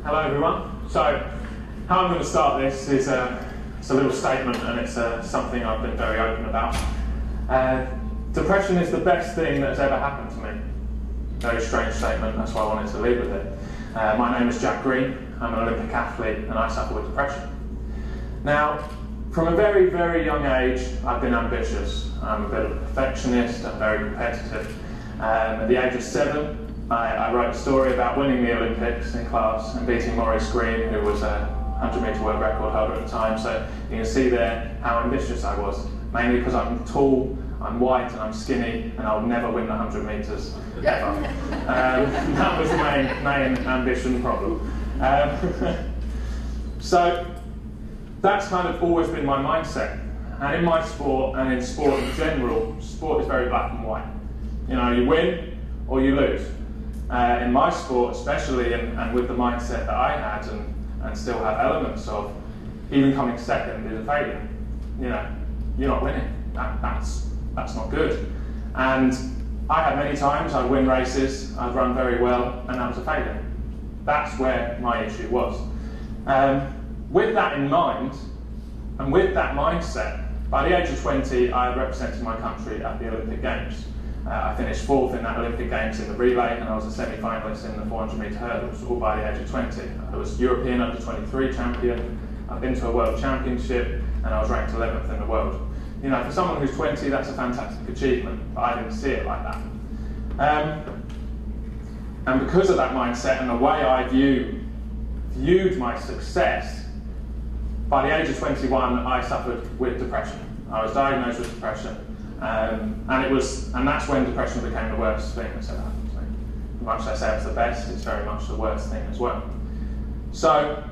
Hello everyone. So, how I'm going to start this is it's a little statement, and it's something I've been very open about. Depression is the best thing that has ever happened to me. Very strange statement, that's why I wanted to lead with it. My name is Jack Green, I'm an Olympic athlete, and I suffer with depression. Now, from a very, very young age, I've been ambitious. I'm a bit of a perfectionist, I'm very competitive. At the age of 7, I wrote a story about winning the Olympics in class and beating Maurice Green, who was a 100-metre world record holder at the time. So you can see there how ambitious I was, mainly because I'm tall, I'm white and I'm skinny, and I'll never win the 100 metres ever. That was the main ambition problem. So that's kind of always been my mindset. And in my sport, and in sport in general, sport is very black and white. You know, you win or you lose. In my sport especially, and with the mindset that I had and still have elements of, even coming second is a failure. You know, you're not winning. That's not good. And I had many times I'd win races, I'd run very well, and that was a failure. That's where my issue was. With that in mind, and with that mindset, by the age of 20, I had represented my country at the Olympic Games. I finished 4th in that Olympic Games in the relay, and I was a semi-finalist in the 400-metre hurdles, all by the age of 20. I was European U23 Champion, I've been to a World Championship, and I was ranked 11th in the world. You know, for someone who's 20, that's a fantastic achievement, but I didn't see it like that. And because of that mindset and the way I viewed my success, by the age of 21, I suffered with depression. I was diagnosed with depression. And that's when depression became the worst thing that's ever happened to me. As much as I say it's the best, it's very much the worst thing as well. So,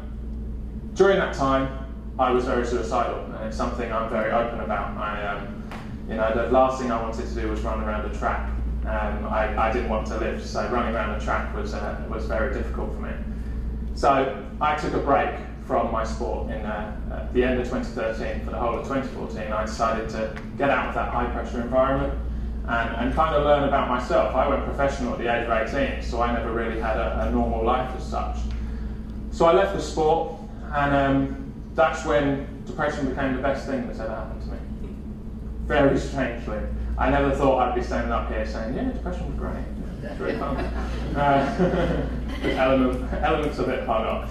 during that time, I was very suicidal, and it's something I'm very open about. You know, the last thing I wanted to do was run around a track. I didn't want to live, so running around the track was very difficult for me. So, I took a break from my sport in at the end of 2013. For the whole of 2014, I decided to get out of that high pressure environment and kind of learn about myself. I went professional at the age of 18, so I never really had a normal life as such. So I left the sport, and that's when depression became the best thing that's ever happened to me. Very strangely. I never thought I'd be standing up here saying, yeah, depression was great. It's really fun. With elements of it hung up.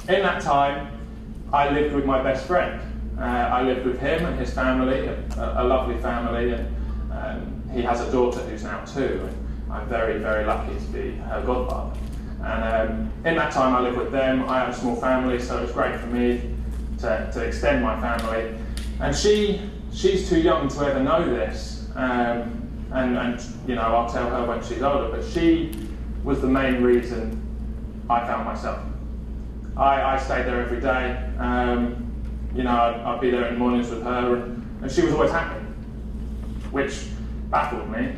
In that time, I lived with my best friend. I lived with him and his family, a lovely family, and he has a daughter who's now 2, and I'm very, very lucky to be her godfather. And in that time I lived with them. I have a small family, so it was great for me to extend my family. And she's too young to ever know this, and you know, I'll tell her when she's older, but she was the main reason I found myself. I stayed there every day. You know, I'd be there in the mornings with her, and she was always happy, which baffled me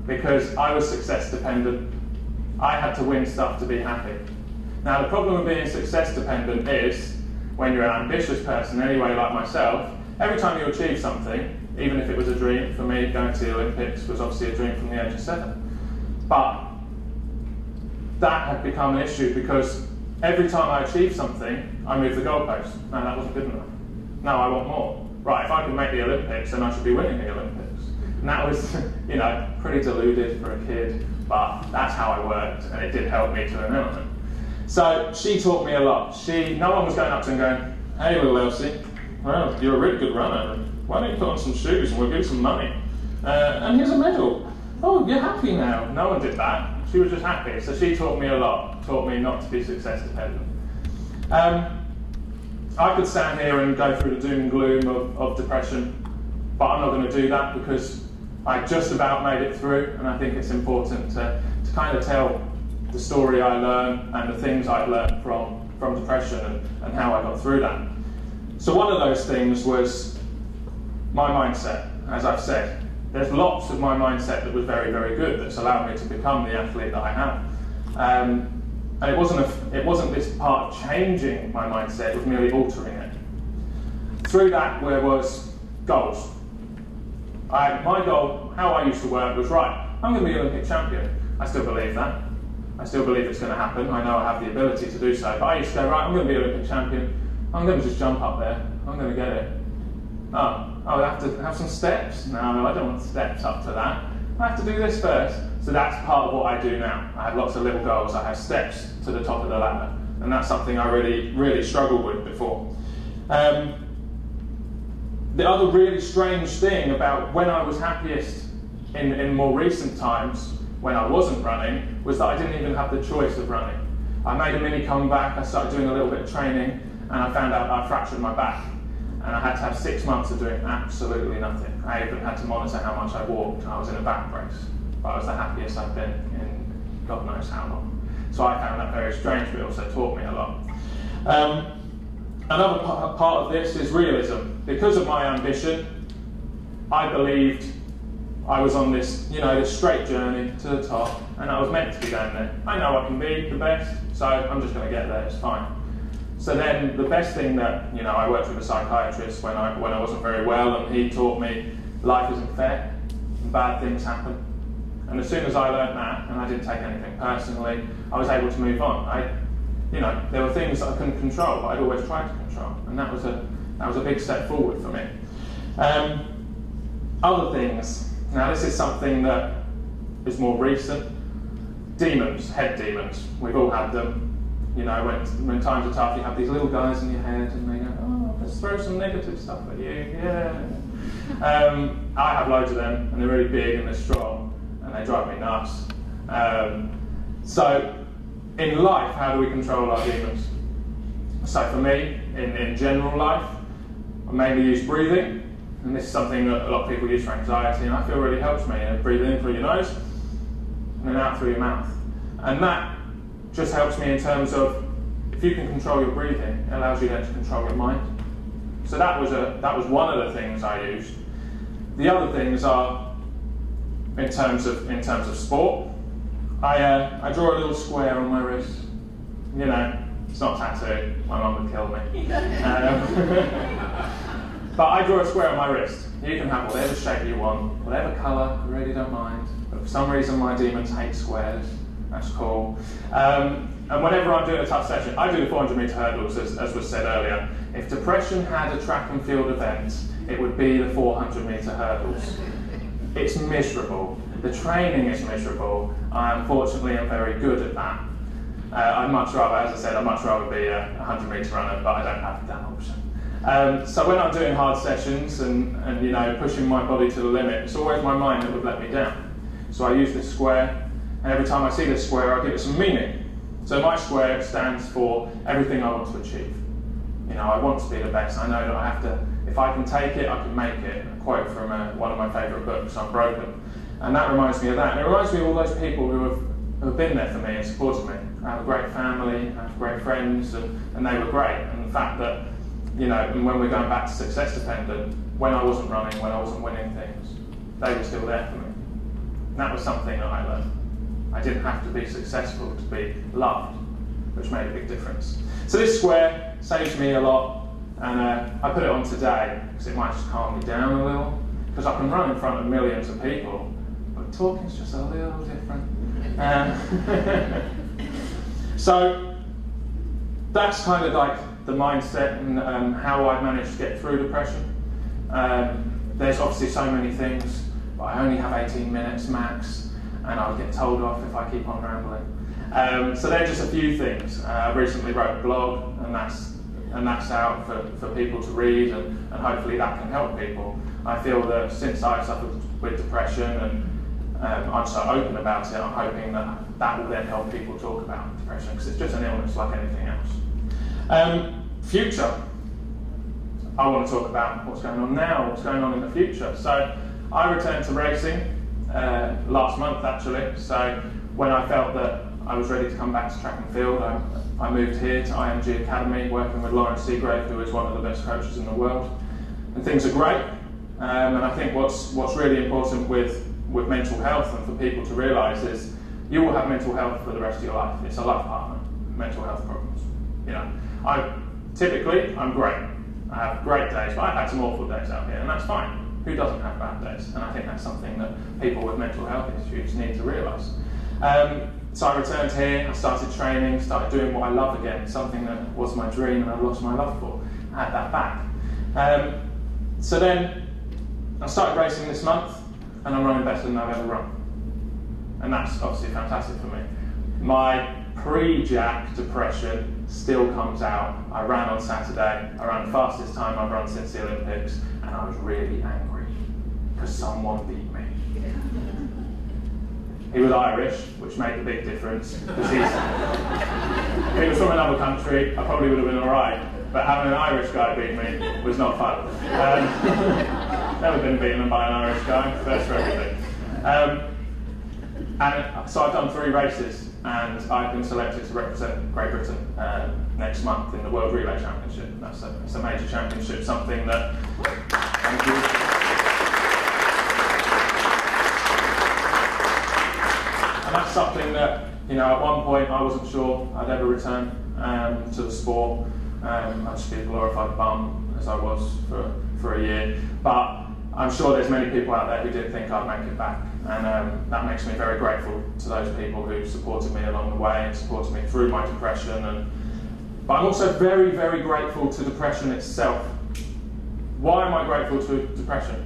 because I was success dependent. I had to win stuff to be happy. Now, the problem with being success dependent is when you're an ambitious person anyway, like myself, every time you achieve something, even if it was a dream, for me, going to the Olympics was obviously a dream from the age of 7. But that had become an issue because every time I achieved something, I moved the goalpost. No, that wasn't good enough. No, I want more. Right, if I can make the Olympics, then I should be winning the Olympics. And that was, you know, pretty deluded for a kid, but that's how I worked, and it did help me to an element. So she taught me a lot. No one was going up to her and going, hey, little Elsie, well, you're a really good runner. Why don't you put on some shoes and we'll give you some money? And here's a medal. Oh, you're happy now. No one did that. She was just happy. So she taught me a lot, taught me not to be success dependent. I could stand here and go through the doom and gloom of depression, but I'm not going to do that because I just about made it through, and I think it's important to kind of tell the story I learned and the things I've learned from depression and how I got through that. So one of those things was my mindset, as I've said. There's lots of my mindset that was very, very good that's allowed me to become the athlete that I have. And it wasn't this part of changing my mindset, it was merely altering it. Through that, there was goals. My goal, how I used to work was, right, I'm going to be Olympic champion. I still believe that. I still believe it's going to happen. I know I have the ability to do so. But I used to go, right, I'm going to be Olympic champion. I'm going to just jump up there. I'm going to get it. Oh, I have to have some steps. No, I don't want steps up to that. I have to do this first. So that's part of what I do now. I have lots of little goals. I have steps to the top of the ladder. And that's something I really struggled with before. The other really strange thing about when I was happiest in more recent times, when I wasn't running, was that I didn't even have the choice of running. I made a mini comeback, I started doing a little bit of training, and I found out I fractured my back. And I had to have 6 months of doing absolutely nothing. I even had to monitor how much I walked. I was in a back brace. But I was the happiest I've been in God knows how long. So I found that very strange, but it also taught me a lot. Another part of this is realism. Because of my ambition, I believed I was on this, this straight journey to the top, and I was meant to be down there. I know I can be the best, so I'm just going to get there, it's fine. So then the best thing that, I worked with a psychiatrist when I wasn't very well, and he taught me life isn't fair, and bad things happen. And as soon as I learned that, and I didn't take anything personally, I was able to move on. There were things that I couldn't control, but I'd always tried to control, and that was a big step forward for me. Other things. Now this is something that is more recent. Demons, head demons. We've all had them. When times are tough, you have these little guys in your head, and they go, "Oh, let's throw some negative stuff at you." Yeah. I have loads of them, and they're really big and they're strong, and they drive me nuts. So, in life, how do we control our demons? So for me, in general life, I mainly use breathing, and this is something that a lot of people use for anxiety, and I feel really helps me. Breathe in through your nose, and then out through your mouth. And that just helps me in terms of, if you can control your breathing, it allows you then to control your mind. So that was one of the things I used. The other things are, in terms of sport, I draw a little square on my wrist. It's not tattoo. My mum would kill me. But I draw a square on my wrist. You can have whatever shape you want, whatever colour, I really don't mind. But for some reason my demons hate squares. That's cool. And whenever I'm doing a tough session, I do the 400 metre hurdles, as was said earlier. If depression had a track and field event, it would be the 400 metre hurdles. It's miserable. The training is miserable. I unfortunately am very good at that. I'd much rather, as I said, I'd much rather be a 100 metre runner, but I don't have that option. So when I'm doing hard sessions and pushing my body to the limit, it's always my mind that would let me down. So I use this square, and every time I see this square, I give it some meaning. So my square stands for everything I want to achieve. I want to be the best. I know that I have to, if I can take it, I can make it. A quote from one of my favourite books, Unbroken. And that reminds me of that. And it reminds me of all those people who have been there for me and supported me. I have a great family, I have great friends, and they were great. And the fact that, and when we're going back to success dependent, when I wasn't running, when I wasn't winning things, they were still there for me. And that was something that I learned. I didn't have to be successful to be loved, which made a big difference. So this square saves me a lot, and I put it on today because it might just calm me down a little, because I can run in front of millions of people, but talking's just a little different. So that's kind of like the mindset and how I've managed to get through depression. There's obviously so many things, but I only have 18 minutes max, and I'll get told off if I keep on rambling. So they're just a few things. I recently wrote a blog, and that's out for people to read, and hopefully that can help people. I feel that since I've suffered with depression and I'm so open about it, I'm hoping that will then help people talk about depression, because it's just an illness like anything else. Future. I want to talk about what's going on now, what's going on in the future. So I returned to racing last month actually. So when I felt that I was ready to come back to track and field, I moved here to IMG Academy, working with Loren Seagrave, who is one of the best coaches in the world. And things are great. And I think what's really important with mental health and for people to realise is you will have mental health for the rest of your life. It's a life partner, mental health problems. Typically, I'm great. I have great days, but I've had some awful days out here, and that's fine. Who doesn't have bad days? And I think that's something that people with mental health issues need to realise. So I returned here, I started training, started doing what I love again, something that was my dream and I lost my love for. I had that back. So then I started racing this month and I'm running better than I've ever run. And that's obviously fantastic for me. My pre-Jack depression still comes out. I ran on Saturday, I ran the fastest time I've run since the Olympics, and I was really angry because someone beat me. He was Irish, which made a big difference, because if he was from another country, I probably would have been alright, but having an Irish guy beat me was not fun. Never been beaten by an Irish guy, first for everything. And so I've done 3 races, and I've been selected to represent Great Britain next month in the World Relay Championship. That's a major championship, something that, thank you. And that's something that, you know, at one point I wasn't sure I'd ever return to the sport. I'd just be a glorified bum, as I was for a year. But I'm sure there's many people out there who did think I'd make it back. And that makes me very grateful to those people who supported me along the way and supported me through my depression. But I'm also very, very grateful to depression itself. Why am I grateful to depression?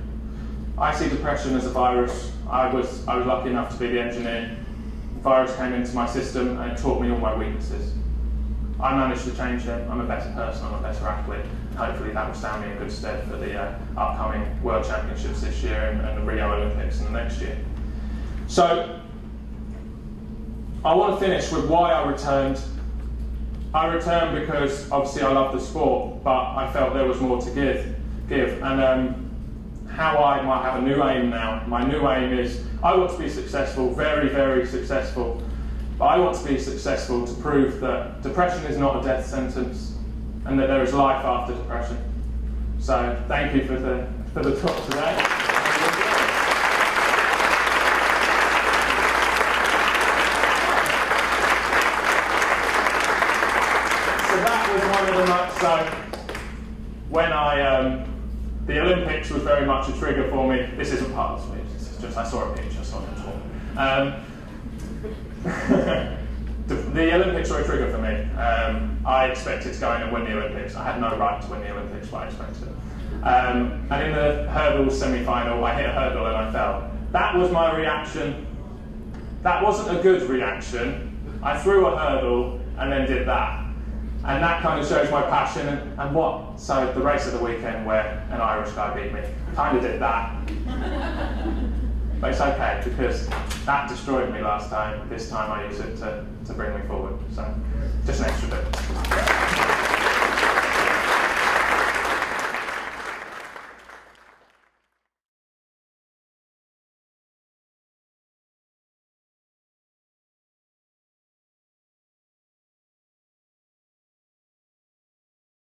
I see depression as a virus. I was lucky enough to be the engineer. The virus came into my system and it taught me all my weaknesses. I managed to change them. I'm a better person, I'm a better athlete. Hopefully that will stand me in good stead for the upcoming World Championships this year and the Rio Olympics in the next year. So, I want to finish with why I returned. I returned because obviously I love the sport, but I felt there was more to give. And how I might have a new aim now. My new aim is, I want to be successful, very, very successful. But I want to be successful to prove that depression is not a death sentence and that there is life after depression. So thank you for the talk today. So that was one of the months. So when the Olympics was very much a trigger for me. This isn't part of the speech. It's just I saw a picture, so I talk. The Olympics were a trigger for me. I expected to go in and win the Olympics. I had no right to win the Olympics, but I expected it. And in the hurdles semi-final, I hit a hurdle and I fell. That was my reaction. That wasn't a good reaction. I threw a hurdle and then did that. And that kind of shows my passion and what. So the race of the weekend where an Irish guy beat me, kind of did that. But it's okay, because that destroyed me last time. This time I use it to bring me forward. So, just an extra bit.